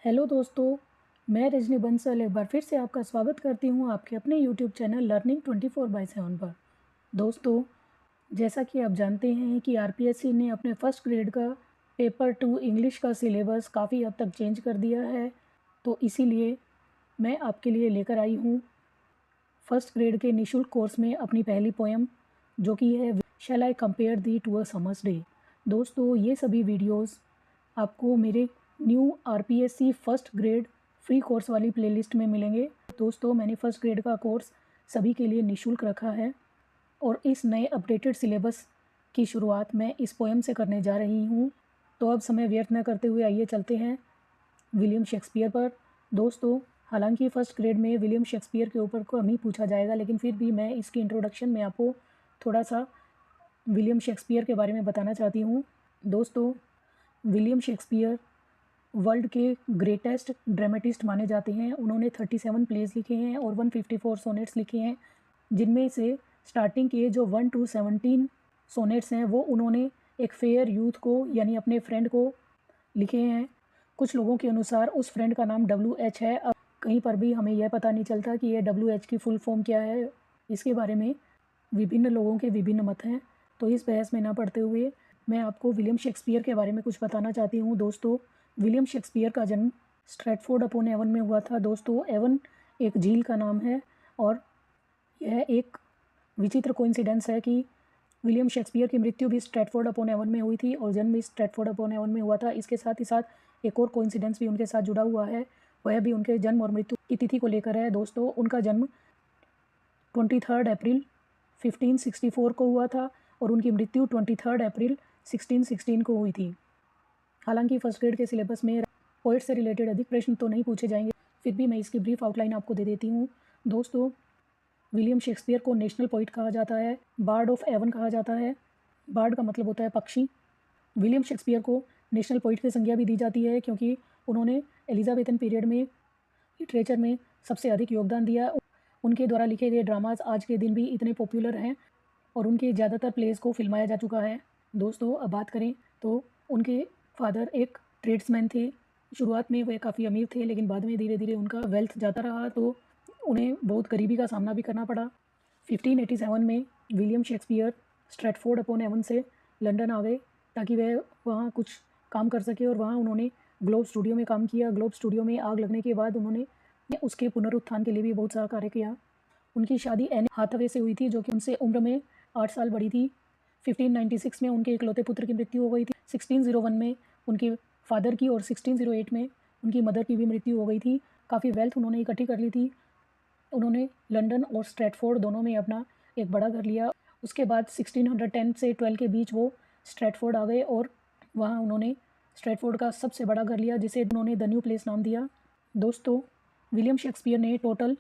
Hello दोस्तों, मैं रजनी बंसल एक बार फिर से आपका स्वागत करती हूँ आपके अपने यूट्यूब चैनल लर्निंग 24/7 पर। दोस्तों, जैसा कि आप जानते हैं कि आरपीएससी ने अपने फर्स्ट ग्रेड का पेपर 2 इंग्लिश का सिलेबस काफ़ी हद तक चेंज कर दिया है, तो इसीलिए मैं आपके लिए लेकर आई हूँ फर्स्ट ग्रेड के निःशुल्क कोर्स में अपनी पहली पोएम, जो कि है shall I compare thee to a summer's day. दोस्तों, ये सभी वीडियोस आपको मेरे new RPSC first grade free course वाली प्लेलिस्ट में मिलेंगे। दोस्तों, मैंने फर्स्ट ग्रेड का कोर्स सभी के लिए निःशुल्क रखा है और इस नए अपडेटेड सिलेबस की शुरुआत मैं इस पोएम से करने जा रही हूँ। तो अब समय व्यर्थ न करते हुए आइए चलते हैं विलियम शेक्सपियर पर। दोस्तों, हालांकि फर्स्ट ग्रेड में विलियम शेक्सपियर के ऊपर कम ही पूछा जाएगा, लेकिन फिर भी मैं इसकी इंट्रोडक्शन में आपको थोड़ा सा विलियम शेक्सपियर के बारे में बताना चाहती हूँ। दोस्तों, विलियम शेक्सपियर वर्ल्ड के ग्रेटेस्ट ड्रामेटिस्ट माने जाते हैं। उन्होंने 37 प्लेज लिखे हैं और 154 सोनेट्स लिखे हैं, जिनमें से स्टार्टिंग के जो 1 to 17 सोनेट्स हैं वो उन्होंने एक फेयर यूथ को यानी अपने फ्रेंड को लिखे हैं। कुछ लोगों के अनुसार उस फ्रेंड का नाम WH है। अब कहीं पर भी हमें यह पता नहीं चलता कि यह WH की फुल फॉर्म क्या है। इसके बारे में विभिन्न लोगों के विभिन्न मत हैं, तो इस बहस में ना पड़ते हुए मैं आपको विलियम शेक्सपियर के बारे में कुछ बताना चाहती हूँ। दोस्तों, विलियम शेक्सपियर का जन्म स्ट्रैटफोर्ड अपॉन एवन में हुआ था। दोस्तों, एवन एक झील का नाम है और यह एक विचित्र कोइंसिडेंस है कि विलियम शेक्सपियर की मृत्यु भी स्ट्रैटफोर्ड अपॉन एवन में हुई थी और जन्म भी स्ट्रैटफोर्ड अपॉन एवन में हुआ था। इसके साथ ही साथ एक और कोइंसिडेंस भी उनके साथ जुड़ा हुआ है, वह भी उनके जन्म और मृत्यु की तिथि को लेकर है। दोस्तों, उनका जन्म 23 अप्रैल 1564 को हुआ था और उनकी मृत्यु 23 अप्रैल 1616 को हुई थी। हालांकि फर्स्ट ग्रेड के सिलेबस में पोइट से रिलेटेड अधिक प्रश्न तो नहीं पूछे जाएंगे, फिर भी मैं इसकी ब्रीफ आउटलाइन आपको दे देती हूँ। दोस्तों, विलियम शेक्सपियर को नेशनल पोइट कहा जाता है, बार्ड ऑफ एवन कहा जाता है। बार्ड का मतलब होता है पक्षी। विलियम शेक्सपियर को नेशनल पोइट की संज्ञा भी दी जाती है क्योंकि उन्होंने एलिजाबेथन पीरियड में लिटरेचर में सबसे अधिक योगदान दिया। उनके द्वारा लिखे गए ड्रामाज आज के दिन भी इतने पॉपुलर हैं और उनके ज़्यादातर प्लेस को फिल्माया जा चुका है। दोस्तों, अब बात करें तो उनके फादर एक ट्रेड्समैन थे। शुरुआत में वे काफ़ी अमीर थे, लेकिन बाद में धीरे धीरे उनका वेल्थ जाता रहा तो उन्हें बहुत गरीबी का सामना भी करना पड़ा। 1587 में William Shakespeare Stratford upon Avon से लंदन आ गए ताकि वह वहाँ कुछ काम कर सके और वहाँ उन्होंने ग्लोब स्टूडियो में काम किया। ग्लोब स्टूडियो में आग लगने के बाद उन्होंने उसके पुनरुत्थान के लिए भी बहुत सारा कार्य किया। उनकी शादी एन हाथवे से हुई थी, जो कि उनसे उम्र में 8 साल बड़ी थी। 1596 में उनके इकलौते पुत्र की मृत्यु हो गई थी। 1601 में उनके फादर की और 1608 में उनकी मदर की भी मृत्यु हो गई थी। काफ़ी वेल्थ उन्होंने इकट्ठी कर ली थी। उन्होंने लंदन और स्ट्रैटफोर्ड दोनों में अपना एक बड़ा घर लिया। उसके बाद 1610 से 12 के बीच वो स्ट्रैटफोर्ड आ गए और वहाँ उन्होंने स्ट्रैटफोर्ड का सबसे बड़ा घर लिया, जिसे उन्होंने द न्यू प्लेस नाम दिया। दोस्तों, विलियम शेक्सपियर ने टोटल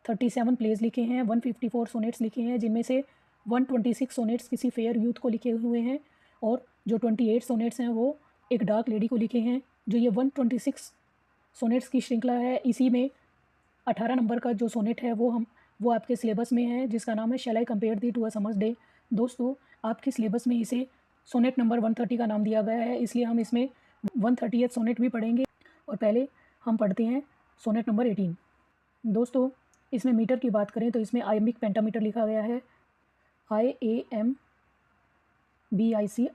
37 प्लेज लिखे हैं, 154 सोनेट्स लिखे हैं, जिनमें से 126 सोनेट्स किसी फेयर यूथ को लिखे हुए हैं और जो 28 सोनेट्स हैं वो एक डार्क लेडी को लिखे हैं। जो ये 126 सोनेट्स की श्रृंखला है, इसी में 18 नंबर का जो सोनेट है वो आपके सिलेबस में है, जिसका नाम है shall I compare thee to a summer's day. दोस्तों, आपके सिलेबस में इसे सोनेट नंबर 130 का नाम दिया गया है, इसलिए हम इसमें 130th सोनेट भी पढ़ेंगे। और पहले हम पढ़ते हैं सोनेट नंबर 18। दोस्तों, इसमें मीटर की बात करें तो इसमें आयम्बिक पेंटामीटर लिखा गया है, IAMBIC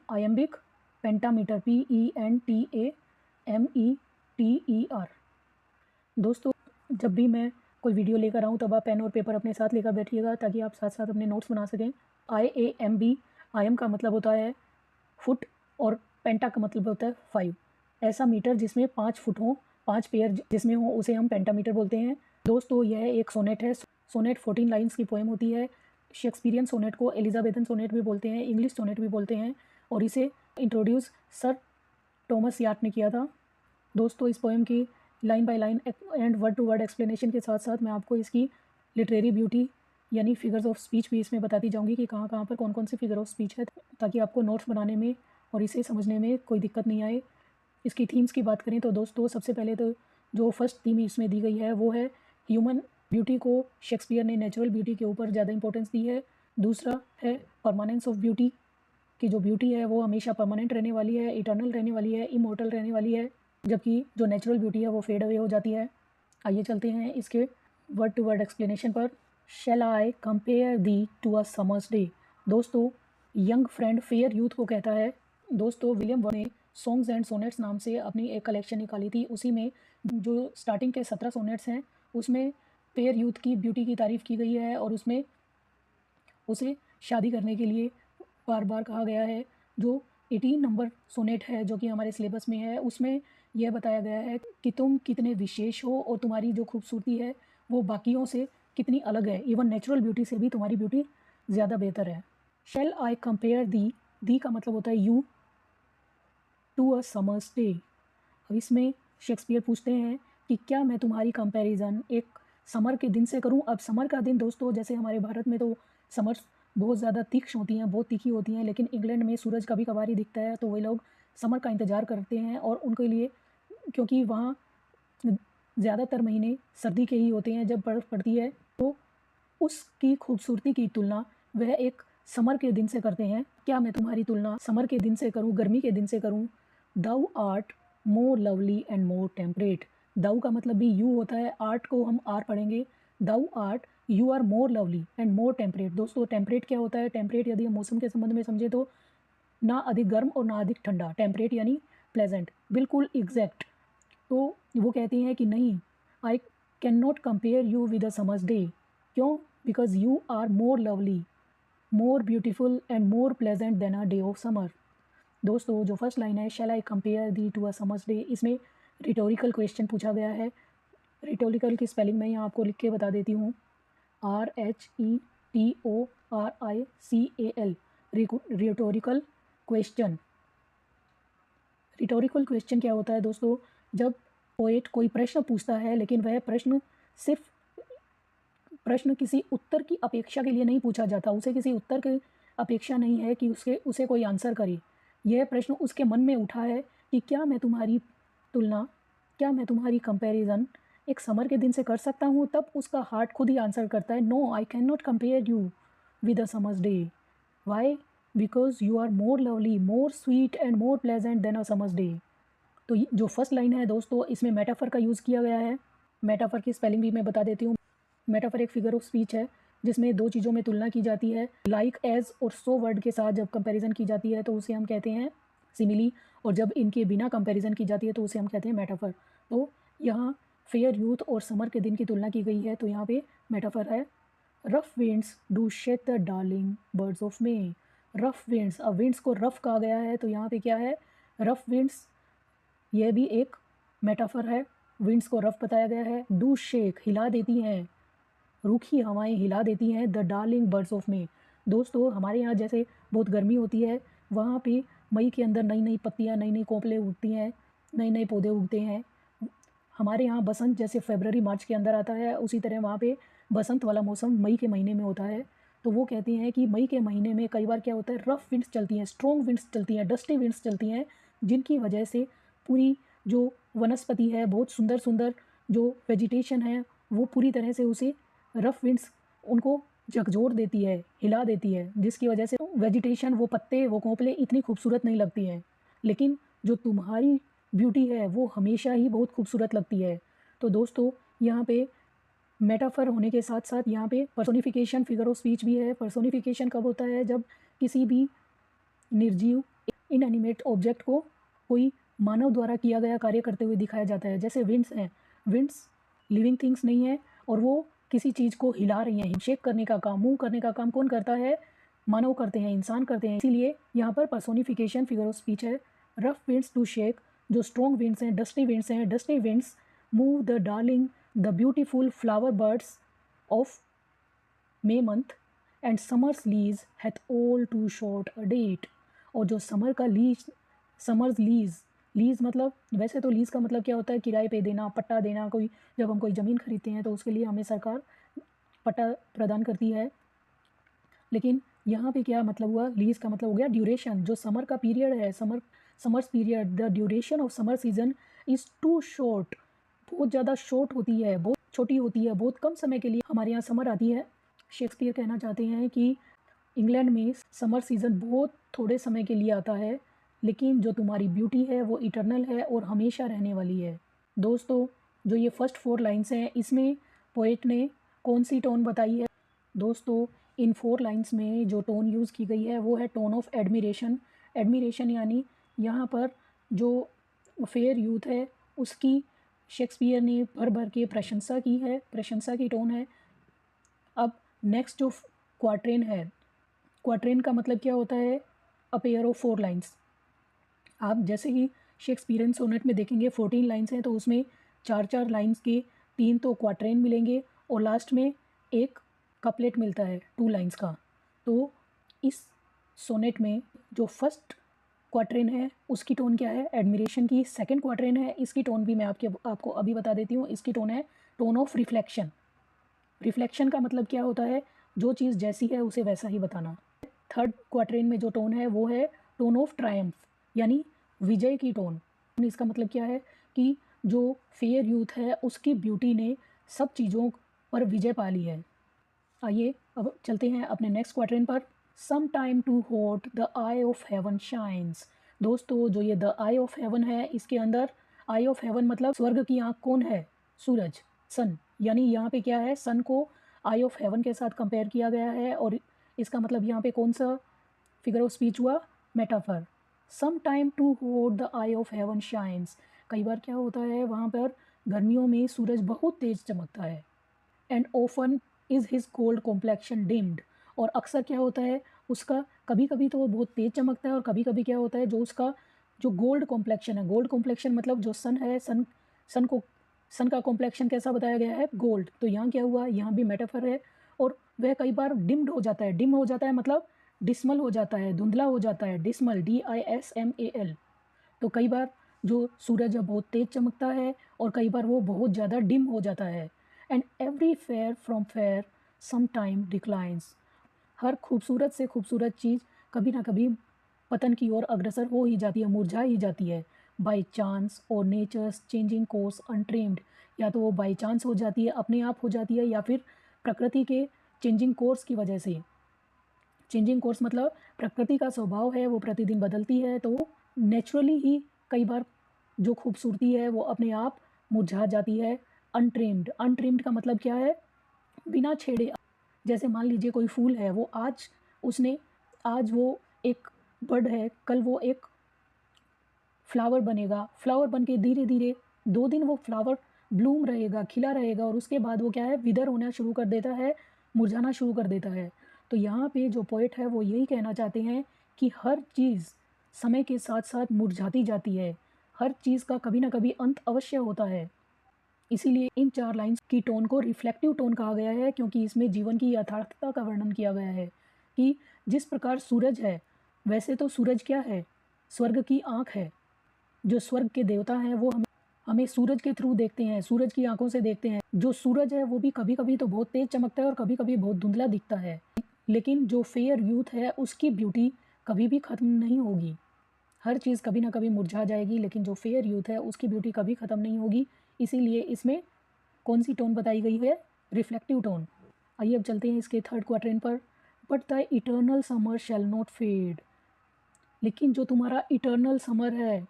आयम्बिक पेंटामीटर, PENTAMETER। दोस्तों, जब भी मैं कोई वीडियो लेकर आऊँ तब आप पेन और पेपर अपने साथ लेकर बैठिएगा ताकि आप साथ साथ अपने नोट्स बना सकें। IAMB, आयम का मतलब होता है फुट और पेंटा का मतलब होता है 5। ऐसा मीटर जिसमें 5 फुट हो, 5 पेयर जिसमें हो, उसे हम पेंटामीटर बोलते हैं। दोस्तों, यह एक सोनेट है। सोनेट 14 लाइन्स की पोएम होती है। शेक्सपियरियन सोनेट को एलिजाबेथन सोनेट भी बोलते हैं, इंग्लिश सोनेट भी बोलते हैं और इसे इंट्रोड्यूस सर टॉमस याट ने किया था। दोस्तों, इस पोएम की line by line and word to word explanation के साथ साथ मैं आपको इसकी लिटरेरी ब्यूटी यानी फिगर्स ऑफ स्पीच भी इसमें बताती जाऊंगी कि कहाँ कहाँ पर कौन कौन सी फिगर ऑफ स्पीच है, ताकि आपको नोट्स बनाने में और इसे समझने में कोई दिक्कत नहीं आए। इसकी थीम्स की बात करें तो दोस्तों, सबसे पहले तो जो फर्स्ट थीम इसमें दी गई है वो है ह्यूमन ब्यूटी को शेक्सपियर ने नेचुरल ब्यूटी के ऊपर ज़्यादा इंपॉर्टेंस दी है। दूसरा है परमानेंस ऑफ ब्यूटी कि जो ब्यूटी है वो हमेशा परमानेंट रहने वाली है, इटर्नल रहने वाली है, इमॉर्टल रहने वाली है, जबकि जो नेचुरल ब्यूटी है वो फेड अवे हो जाती है। आइए चलते हैं इसके वर्ड टू वर्ड एक्सप्लेनेशन पर। Shall I compare thee to a summer's day. दोस्तों, यंग फ्रेंड फेयर यूथ को कहता है। दोस्तों, विलियम वर्ड ने सॉन्ग्स एंड सोनेट्स नाम से अपनी एक कलेक्शन निकाली थी। उसी में जो स्टार्टिंग के 17 सोनेट्स हैं उसमें फेयर यूथ की ब्यूटी की तारीफ़ की गई है और उसमें उसे शादी करने के लिए बार बार कहा गया है। जो 18 नंबर सोनेट है जो कि हमारे सिलेबस में है, उसमें यह बताया गया है कि तुम कितने विशेष हो और तुम्हारी जो खूबसूरती है वो बाकियों से कितनी अलग है। इवन नेचुरल ब्यूटी से भी तुम्हारी ब्यूटी ज़्यादा बेहतर है। शैल आई कंपेयर दी का मतलब होता है you to a summer's day. अब इसमें शेक्सपियर पूछते हैं कि क्या मैं तुम्हारी कंपैरिजन एक समर के दिन से करूं। अब समर का दिन दोस्तों, जैसे हमारे भारत में तो समर्स बहुत ज़्यादा तीक्ष्ण होती हैं, बहुत तीखी होती हैं, लेकिन इंग्लैंड में सूरज कभी कभार ही दिखता है, तो वे लोग समर का इंतज़ार करते हैं और उनके लिए, क्योंकि वहाँ ज़्यादातर महीने सर्दी के ही होते हैं जब बर्फ़ पड़ती है, तो उसकी खूबसूरती की तुलना वह एक समर के दिन से करते हैं। क्या मैं तुम्हारी तुलना समर के दिन से करूं, गर्मी के दिन से करूं। Thou art more lovely and more temperate. Thou का मतलब भी यू होता है, आर्ट को हम आर पढ़ेंगे। Thou art you are more lovely and more temperate. दोस्तों, टेम्परेट क्या होता है? टेम्परेट यदि हम मौसम के संबंध में समझे तो ना अधिक गर्म और ना अधिक ठंडा। टेम्परेट यानी प्लेजेंट, बिल्कुल एग्जैक्ट। तो वो कहती हैं कि नहीं, I can not compare you with a summer's day. क्यों? Because you are more lovely, more beautiful and more pleasant than a day of summer. दोस्तों, जो फर्स्ट लाइन है, shall I compare thee to a summer's day, इसमें rhetorical question पूछा गया है। Rhetorical की spelling मैं यहाँ आपको लिख के बता देती हूँ। RHETORICAL, rhetorical question. Rhetorical question क्या होता है दोस्तों? जब पोएट कोई प्रश्न पूछता है लेकिन वह प्रश्न किसी उत्तर की अपेक्षा के लिए नहीं पूछा जाता, उसे किसी उत्तर की अपेक्षा नहीं है कि उसे कोई आंसर करे। यह प्रश्न उसके मन में उठा है कि क्या मैं तुम्हारी तुलना, क्या मैं तुम्हारी कंपैरिजन एक समर के दिन से कर सकता हूँ। तब उसका हार्ट खुद ही आंसर करता है, no I can not compare you with a summer's day. Why? Because you are more lovely, more sweet and more pleasant than a summer's day. तो जो फर्स्ट लाइन है दोस्तों, इसमें मेटाफर का यूज़ किया गया है। मेटाफर की स्पेलिंग भी मैं बता देती हूँ। मेटाफर एक फिगर ऑफ स्पीच है जिसमें दो चीज़ों में तुलना की जाती है। लाइक, एज और सो वर्ड के साथ जब कंपैरिजन की जाती है तो उसे हम कहते हैं सिमिली, और जब इनके बिना कंपैरिजन की जाती है तो उसे हम कहते हैं मेटाफर। तो यहाँ फेयर यूथ और समर के दिन की तुलना की गई है, तो यहाँ पे मेटाफर है। Rough winds do shake the darling birds of may. Rough winds, अब विंड्स को रफ कहा गया है तो यहाँ पे क्या है? रफ विंड्स, यह भी एक मेटाफर है। विंड्स को रफ बताया गया है। डू शेक, हिला देती हैं, रूखी हवाएं हिला देती हैं द डार्लिंग बर्ड्स ऑफ मे। दोस्तों, हमारे यहाँ जैसे बहुत गर्मी होती है, वहाँ पे मई के अंदर नई नई पत्तियाँ, नई नई कोपलें उगती हैं, नए नए पौधे उगते हैं। हमारे यहाँ बसंत जैसे फरवरी मार्च के अंदर आता है, उसी तरह वहाँ पे बसंत वाला मौसम मई के महीने में होता है। तो वो कहती हैं कि मई के महीने में कई बार क्या होता है, रफ़ विंड्स चलती हैं, स्ट्रॉन्ग विंड्स चलती हैं, डस्टी विंड्स चलती हैं, जिनकी वजह से पूरी जो वनस्पति है, बहुत सुंदर सुंदर जो वेजिटेशन है, वो पूरी तरह से उसे रफ़ विंड्स उनको झकझोर देती है, हिला देती है, जिसकी वजह से वेजिटेशन, वो पत्ते, वो कोपलें इतनी खूबसूरत नहीं लगती हैं। लेकिन जो तुम्हारी ब्यूटी है वो हमेशा ही बहुत खूबसूरत लगती है। तो दोस्तों, यहाँ पे मेटाफर होने के साथ साथ यहाँ पे पर्सोनिफिकेशन, फिगर ऑफ स्पीच भी है। पर्सोनिफिकेशन कब होता है? जब किसी भी निर्जीव इनएनिमेट ऑब्जेक्ट को कोई मानव द्वारा किया गया कार्य करते हुए दिखाया जाता है। जैसे विंड्स हैं, विंड्स लिविंग थिंग्स नहीं है और वो किसी चीज़ को हिला रही हैं। शेक करने का काम, मूव करने का काम कौन करता है? मानव करते हैं, इंसान करते हैं। इसीलिए यहाँ पर पर्सोनिफिकेशन, फिगर ऑफ स्पीच है। रफ विंड्स टू शेक, जो स्ट्रॉन्ग विंड्स हैं, डस्टी विंड्स हैं, dusty winds move the darling the beautiful flower birds of May month and summer's lease hath all too short a date. और जो summer का lease, summers lease, lease मतलब, वैसे तो lease का मतलब क्या होता है? किराए पे देना, पट्टा देना। कोई, जब हम कोई ज़मीन खरीदते हैं तो उसके लिए हमें सरकार पट्टा प्रदान करती है। लेकिन यहाँ पे क्या मतलब हुआ? लीज का मतलब हो गया ड्यूरेशन। जो समर का पीरियड है, summer's period, the duration of summer season is too short, बहुत ज़्यादा शॉर्ट होती है, बहुत छोटी होती है, बहुत कम समय के लिए हमारे यहाँ समर आती है। शेक्सपियर कहना चाहते हैं कि इंग्लैंड में समर सीज़न बहुत थोड़े समय के लिए आता है, लेकिन जो तुम्हारी ब्यूटी है वो इटर्नल है और हमेशा रहने वाली है। दोस्तों, जो ये फर्स्ट 4 लाइन्स हैं, इसमें पोएट ने कौन सी टोन बताई है? दोस्तों, इन 4 लाइन्स में जो टोन यूज़ की गई है वो है टोन ऑफ एडमिरेशन। एडमिरेशन यानी यहाँ पर जो फेयर यूथ है उसकी शेक्सपियर ने भर भर के प्रशंसा की है, प्रशंसा की टोन है। अब नेक्स्ट जो क्वाट्रेन है, क्वाट्रेन का मतलब क्या होता है? A pair of 4 lines. आप जैसे ही शेक्सपियरियन सोनेट में देखेंगे 14 लाइन्स हैं, तो उसमें 4-4 लाइन्स के 3 तो क्वाट्रेन मिलेंगे और लास्ट में एक कपलेट मिलता है 2 लाइन्स का। तो इस सोनेट में जो फर्स्ट क्वाट्रेन है उसकी टोन क्या है? एडमिरेशन की। सेकंड क्वाट्रेन है, इसकी टोन भी मैं आपको अभी बता देती हूँ। इसकी टोन है टोन ऑफ रिफ्लेक्शन। रिफ्लेक्शन का मतलब क्या होता है? जो चीज़ जैसी है उसे वैसा ही बताना। थर्ड क्वाट्रेन में जो टोन है वो है टोन ऑफ ट्रायम्फ, यानी विजय की टोन। इसका मतलब क्या है कि जो फेयर यूथ है उसकी ब्यूटी ने सब चीज़ों पर विजय पा ली है। आइए अब चलते हैं अपने नेक्स्ट क्वाट्रेन पर। सम टाइम टू होट the I of haven shines. दोस्तों, जो ये द आई ऑफ हेवन है, इसके अंदर आई ऑफ हेवन मतलब स्वर्ग की आँख कौन है? सूरज, सन। यानी यहाँ पे क्या है? सन को आई ऑफ हेवन के साथ कंपेयर किया गया है और इसका मतलब यहाँ पे कौन सा फिगर ऑफ स्पीच हुआ? मेटाफर। सम टाइम टू होट the I of haven shines. कई बार क्या होता है, वहाँ पर गर्मियों में सूरज बहुत तेज चमकता है। And often is his gold complexion deemed. और अक्सर क्या होता है उसका, कभी कभी तो वो बहुत तेज चमकता है और कभी कभी क्या होता है, जो उसका जो गोल्ड कॉम्प्लेक्शन है, गोल्ड कॉम्प्लेक्शन मतलब जो सन है, सन का कॉम्प्लेक्शन कैसा बताया गया है? गोल्ड। तो यहाँ क्या हुआ? यहाँ भी मेटाफर है और वह कई बार डिम्ड हो जाता है। डिम हो जाता है मतलब डिस्मल हो जाता है, धुंधला हो जाता है। Dismal, DISMAL। तो कई बार जो सूरज है बहुत तेज चमकता है और कई बार वो बहुत ज़्यादा डिम हो जाता है। And every fair from fair sometime declines. हर खूबसूरत से खूबसूरत चीज़ कभी ना कभी पतन की ओर अग्रसर हो ही जाती है, मुरझा ही जाती है। बाई चांस और नेचर्स चेंजिंग कोर्स अनट्रेम्ड। या तो वो बाई चांस हो जाती है, अपने आप हो जाती है, या फिर प्रकृति के चेंजिंग कोर्स की वजह से। चेंजिंग कोर्स मतलब प्रकृति का स्वभाव है वो प्रतिदिन बदलती है, तो नेचुरली ही कई बार जो खूबसूरती है वो अपने आप मुरझा जाती है। अनट्रिम्ड, अनट्रिम्ड का मतलब क्या है? बिना छेड़े। जैसे मान लीजिए कोई फूल है, वो आज वो एक बड है, कल वो एक फ्लावर बनेगा। फ्लावर बन के धीरे धीरे 2 दिन वो फ्लावर ब्लूम रहेगा, खिला रहेगा और उसके बाद वो क्या है, विदर होना शुरू कर देता है, मुरझाना शुरू कर देता है। तो यहाँ पे जो पोएट है वो यही कहना चाहते हैं कि हर चीज़ समय के साथ साथ मुरझाती जाती है। हर चीज़ का कभी ना कभी अंत अवश्य होता है। इसीलिए इन 4 लाइन्स की टोन को रिफ्लेक्टिव टोन कहा गया है, क्योंकि इसमें जीवन की यथार्थता का वर्णन किया गया है कि जिस प्रकार सूरज है, वैसे तो सूरज क्या है? स्वर्ग की आँख है। जो स्वर्ग के देवता हैं वो हमें सूरज के थ्रू देखते हैं, सूरज की आंखों से देखते हैं। जो सूरज है वो भी कभी कभी तो बहुत तेज चमकता है और कभी कभी बहुत धुंधला दिखता है। लेकिन जो फेयर यूथ है उसकी ब्यूटी कभी भी ख़त्म नहीं होगी। हर चीज़ कभी ना कभी मुरझा जाएगी, लेकिन जो फेयर यूथ है उसकी ब्यूटी कभी ख़त्म नहीं होगी। इसीलिए इसमें कौन सी टोन बताई गई है? Reflective tone. आइए अब चलते हैं इसके थर्ड क्वाड्रेंट पर। But the eternal summer shall not fade. लेकिन जो तुम्हारा इटर्नल समर है,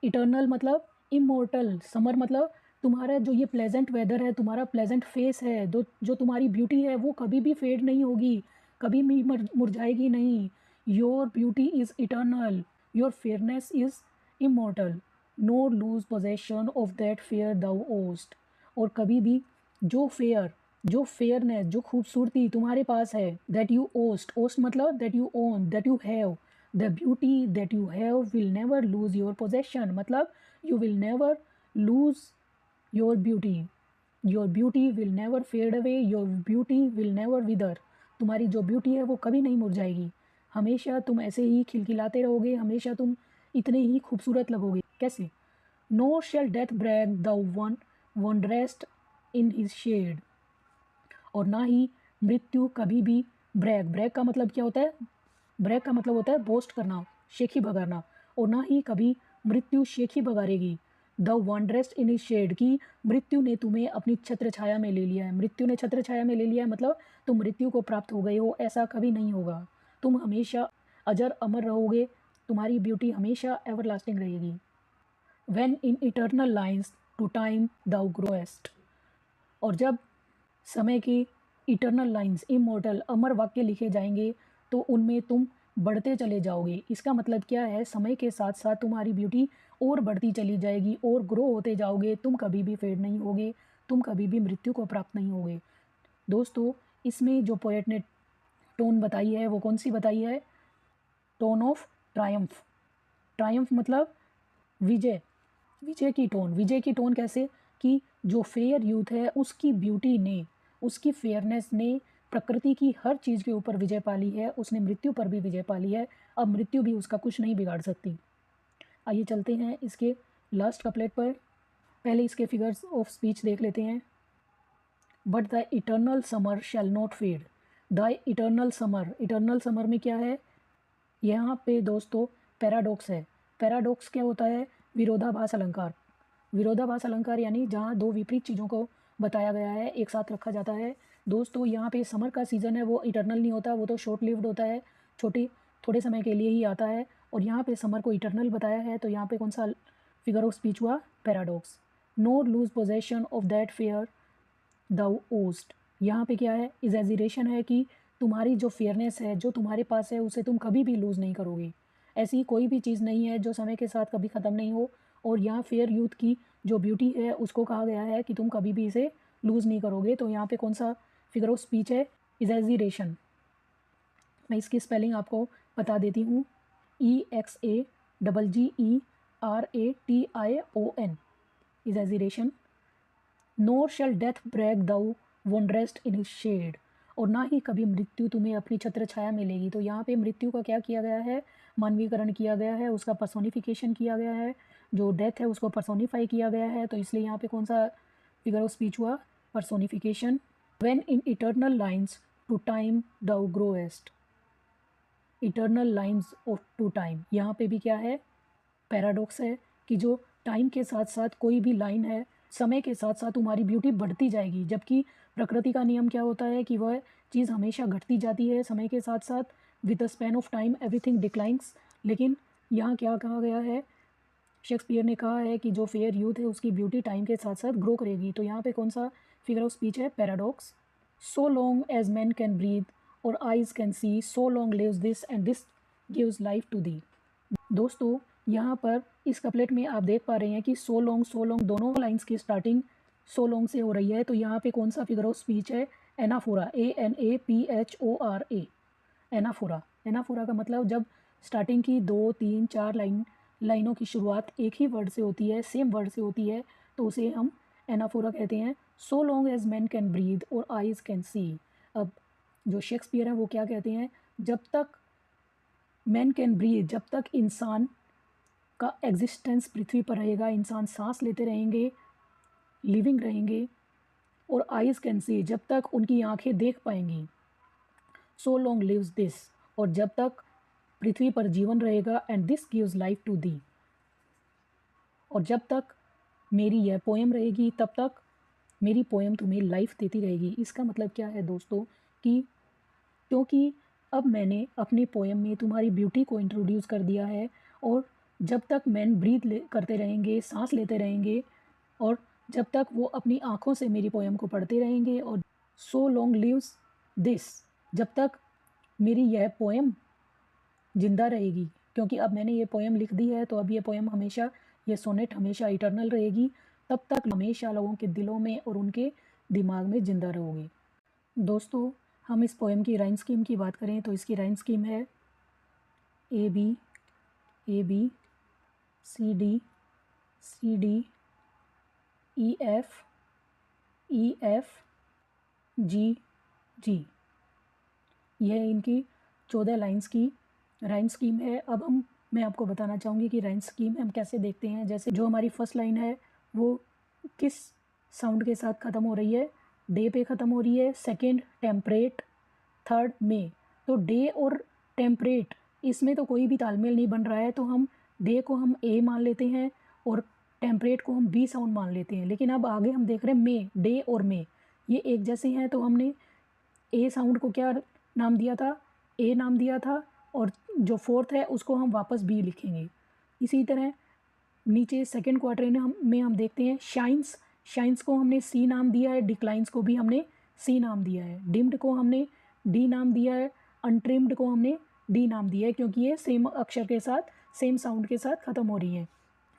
इटर्नल मतलब इमोर्टल, समर मतलब तुम्हारा जो ये प्लेजेंट वेदर है, तुम्हारा प्लेजेंट फेस है, जो तुम्हारी ब्यूटी है वो कभी भी फेड नहीं होगी, कभी भी मुरझाएगी नहीं। Your beauty is eternal, your fairness is immortal. No lose possession of that fair thou ow'st. और कभी भी जो फेयरनेस, जो खूबसूरती तुम्हारे पास है, दैट यू ओस्ट मतलब that you own, that you have, the beauty that you have will never lose your possession. मतलब you will never lose your beauty will never fade away, your beauty will never wither. तुम्हारी जो beauty है वो कभी नहीं मुरझाएगी, हमेशा तुम ऐसे ही खिलखिलाते रहोगे, हमेशा तुम इतने ही खूबसूरत लगोगे। कैसे? No shall death brag thou wanderest in his shade. और ना ही मृत्यु कभी भी ब्रेक का मतलब क्या होता है? ब्रेक का मतलब होता है बोस्ट करना, शेखी भगाना। और ना ही कभी मृत्यु शेखी भगारेगी। द वनरेस्ट इन शेड की मृत्यु ने तुम्हें अपनी छत्र छाया में ले लिया है। मृत्यु ने छत्र छाया में ले लिया है मतलब तुम मृत्यु को प्राप्त हो गए हो, ऐसा कभी नहीं होगा। तुम हमेशा अजर अमर रहोगे, तुम्हारी ब्यूटी हमेशा एवरलास्टिंग रहेगी। When in eternal lines to time thou growest, और जब समय के इटर्नल लाइंस, इमोर्टल अमर वाक्य लिखे जाएंगे तो उनमें तुम बढ़ते चले जाओगे। इसका मतलब क्या है, समय के साथ साथ तुम्हारी ब्यूटी और बढ़ती चली जाएगी और ग्रो होते जाओगे, तुम कभी भी फेड नहीं होगे, तुम कभी भी मृत्यु को प्राप्त नहीं होगे। दोस्तों, इसमें जो पोएट ने टोन बताई है वो कौन सी बताई है? Tone of Triumph. ट्रायम्फ मतलब विजय, विजय की टोन। विजय की टोन कैसे? कि जो फेयर यूथ है उसकी ब्यूटी ने, उसकी फेयरनेस ने प्रकृति की हर चीज़ के ऊपर विजय पाली है, उसने मृत्यु पर भी विजय पाली है। अब मृत्यु भी उसका कुछ नहीं बिगाड़ सकती। आइए चलते हैं इसके लास्ट कपलेट पर। पहले इसके फिगर्स ऑफ स्पीच देख लेते हैं। But the eternal summer shall not fade. The eternal summer, eternal summer में क्या है? यहाँ पे दोस्तों पैराडॉक्स है। पैराडॉक्स क्या होता है? विरोधाभास अलंकार। विरोधाभास अलंकार यानी जहाँ दो विपरीत चीज़ों को बताया गया है, एक साथ रखा जाता है। दोस्तों, यहाँ पे समर का सीज़न है वो इटर्नल नहीं होता, वो तो शॉर्ट लिव्ड होता है, थोड़े समय के लिए ही आता है। और यहाँ पे समर को इटर्नल बताया है, तो यहाँ पे कौन सा फिगर ऑफ स्पीच हुआ? Paradox. Nor lose possession of that fair thou ow'st. यहाँ पे क्या है? इजेजिरेशन है कि तुम्हारी जो फेयरनेस है, जो तुम्हारे पास है, उसे तुम कभी भी लूज़ नहीं करोगे। ऐसी कोई भी चीज़ नहीं है जो समय के साथ कभी ख़त्म नहीं हो। और यहाँ फेयर यूथ की जो ब्यूटी है उसको कहा गया है कि तुम कभी भी इसे लूज़ नहीं करोगे। तो यहाँ पे कौन सा फिगर ऑफ स्पीच है? इजेजिरेशन। मैं इसकी स्पेलिंग आपको बता देती हूँ। EXAGGERATION, exaggeration. Nor shall death brag thou won't rest in his shade. और ना ही कभी मृत्यु तुम्हें अपनी छत्र छाया मिलेगी। तो यहाँ पे मृत्यु का क्या किया गया है? मानवीकरण किया गया है, उसका पर्सोनिफिकेशन किया गया है। जो डेथ है उसको पर्सोनीफाई किया गया है, तो इसलिए यहाँ पे कौन सा फिगर ऑफ स्पीच हुआ? Personification. When in eternal lines to time thou grow'st. Eternal lines of to time, यहाँ पे भी क्या है? पैराडॉक्स है कि जो टाइम के साथ साथ कोई भी लाइन है, समय के साथ साथ तुम्हारी ब्यूटी बढ़ती जाएगी, जबकि प्रकृति का नियम क्या होता है कि वह चीज़ हमेशा घटती जाती है समय के साथ साथ। With the span of time everything declines. लेकिन यहाँ क्या कहा गया है? शेक्सपियर ने कहा है कि जो फेयर यूथ है उसकी ब्यूटी टाइम के साथ साथ ग्रो करेगी। तो यहाँ पे कौन सा फिगर ऑफ स्पीच है? Paradox. So long as man can breathe और eyes can see, so long lives this and this gives life to thee. दोस्तों, यहाँ पर इस कपलेट में आप देख पा रहे हैं कि सो लॉन्ग दोनों लाइंस की स्टार्टिंग सो लॉन्ग से हो रही है। तो यहाँ पे कौन सा फिगर ऑफ स्पीच है? एनाफोरा। ANAPHORA। एनाफोरा। एनाफोरा का मतलब जब स्टार्टिंग की 2, 3, 4 लाइनों की शुरुआत एक ही वर्ड से होती है, सेम वर्ड से होती है, तो उसे हम एनाफोरा कहते हैं। So long as man can breathe और आइज कैन सी। अब जो शेक्सपियर है वो क्या कहते हैं? जब तक मैन कैन ब्रीथ, जब तक इंसान का एग्जिस्टेंस पृथ्वी पर रहेगा, इंसान सांस लेते रहेंगे, लिविंग रहेंगे, और आइज कैन सी, जब तक उनकी आंखें देख पाएंगी। सो लॉन्ग लिव्स दिस, और जब तक पृथ्वी पर जीवन रहेगा, and this gives life to thee, और जब तक मेरी यह पोएम रहेगी तब तक मेरी पोएम तुम्हें लाइफ देती रहेगी। इसका मतलब क्या है दोस्तों? कि क्योंकि अब मैंने अपनी पोएम में तुम्हारी ब्यूटी को इंट्रोड्यूस कर दिया है, और जब तक मैन करते रहेंगे, सांस लेते रहेंगे, और जब तक वो अपनी आँखों से मेरी पोएम को पढ़ते रहेंगे, और सो लॉन्ग लिव्स दिस, जब तक मेरी यह पोएम जिंदा रहेगी, क्योंकि अब मैंने ये पोएम लिख दी है, तो अब ये पोएम हमेशा, ये सोनेट हमेशा इटर्नल रहेगी, तब तक हमेशा लोगों के दिलों में और उनके दिमाग में ज़िंदा रहोगी। दोस्तों, हम इस पोएम की राइम स्कीम की बात करें तो इसकी राइम स्कीम है AB AB CD CD EF EF G G। यह इनकी 14 लाइंस की राइम स्कीम है। अब मैं आपको बताना चाहूँगी कि राइम स्कीम हम कैसे देखते हैं। जैसे जो हमारी फर्स्ट लाइन है वो किस साउंड के साथ ख़त्म हो रही है? डे पे ख़त्म हो रही है। सेकंड टेम्परेट, थर्ड में। तो डे और टेम्परेट, इसमें तो कोई भी तालमेल नहीं बन रहा है, तो हम डे को हम ए मान लेते हैं और टेम्परेट को हम बी साउंड मान लेते हैं। लेकिन अब आगे हम देख रहे हैं मे, डे और मे ये एक जैसे हैं, तो हमने ए साउंड को क्या नाम दिया था? ए नाम दिया था, और जो फोर्थ है उसको हम वापस बी लिखेंगे। इसी तरह नीचे सेकेंड क्वार्टर में हम देखते हैं शाइन्स को हमने सी नाम दिया है, डिक्लाइंस को भी हमने सी नाम दिया है, डिम्ड को हमने डी नाम दिया है, अनट्रिम्ड को हमने डी नाम दिया है क्योंकि ये सेम अक्षर के साथ सेम साउंड के साथ ख़त्म हो रही हैं।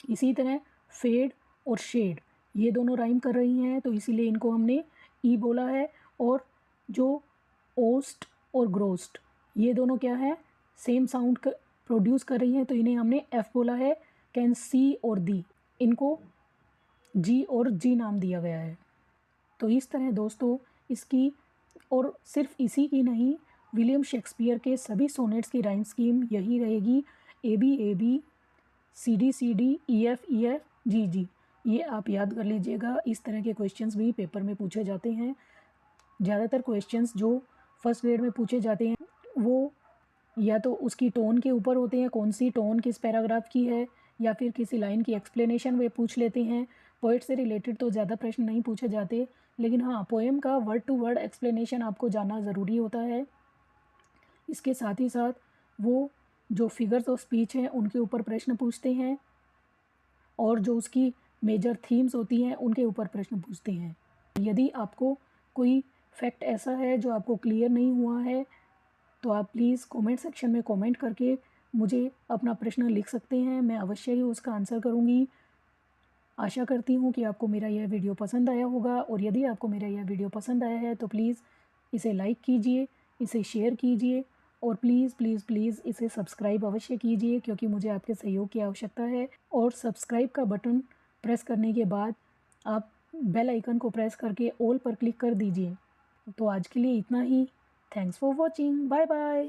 इसी तरह फेड और शेड ये दोनों राइम कर रही हैं तो इसीलिए इनको हमने ई बोला है। और जो ओस्ट और ग्रोस्ट ये दोनों क्या है, सेम साउंड प्रोड्यूस कर रही हैं तो इन्हें हमने एफ बोला है। कैन सी और दी इनको जी और जी नाम दिया गया है। तो इस तरह दोस्तों इसकी, और सिर्फ इसी की नहीं, विलियम शेक्सपियर के सभी सोनेट्स की राइम स्कीम यही रहेगी, A B C D E F G G. ये आप याद कर लीजिएगा। इस तरह के क्वेश्चंस भी पेपर में पूछे जाते हैं। ज़्यादातर क्वेश्चंस जो फर्स्ट ग्रेड में पूछे जाते हैं वो या तो उसकी टोन के ऊपर होते हैं, कौन सी टोन किस पैराग्राफ की है, या फिर किसी लाइन की एक्सप्लेनेशन वे पूछ लेते हैं। पोइट से रिलेटेड तो ज़्यादा प्रश्न नहीं पूछे जाते, लेकिन हाँ पोएम का वर्ड टू वर्ड एक्सप्लेनेशन आपको जानना ज़रूरी होता है। इसके साथ ही साथ वो जो फिगर्स ऑफ स्पीच हैं उनके ऊपर प्रश्न पूछते हैं, और जो उसकी मेजर थीम्स होती हैं उनके ऊपर प्रश्न पूछते हैं। यदि आपको कोई फैक्ट ऐसा है जो आपको क्लियर नहीं हुआ है तो आप प्लीज़ कमेंट सेक्शन में कमेंट करके मुझे अपना प्रश्न लिख सकते हैं, मैं अवश्य ही उसका आंसर करूँगी। आशा करती हूँ कि आपको मेरा यह वीडियो पसंद आया होगा, और यदि आपको मेरा यह वीडियो पसंद आया है तो प्लीज़ इसे लाइक कीजिए, इसे शेयर कीजिए, और प्लीज़ प्लीज़ प्लीज़ इसे सब्सक्राइब अवश्य कीजिए क्योंकि मुझे आपके सहयोग की आवश्यकता है। और सब्सक्राइब का बटन प्रेस करने के बाद आप बेल आइकन को प्रेस करके ऑल पर क्लिक कर दीजिए। तो आज के लिए इतना ही। Thanks for watching, bye bye.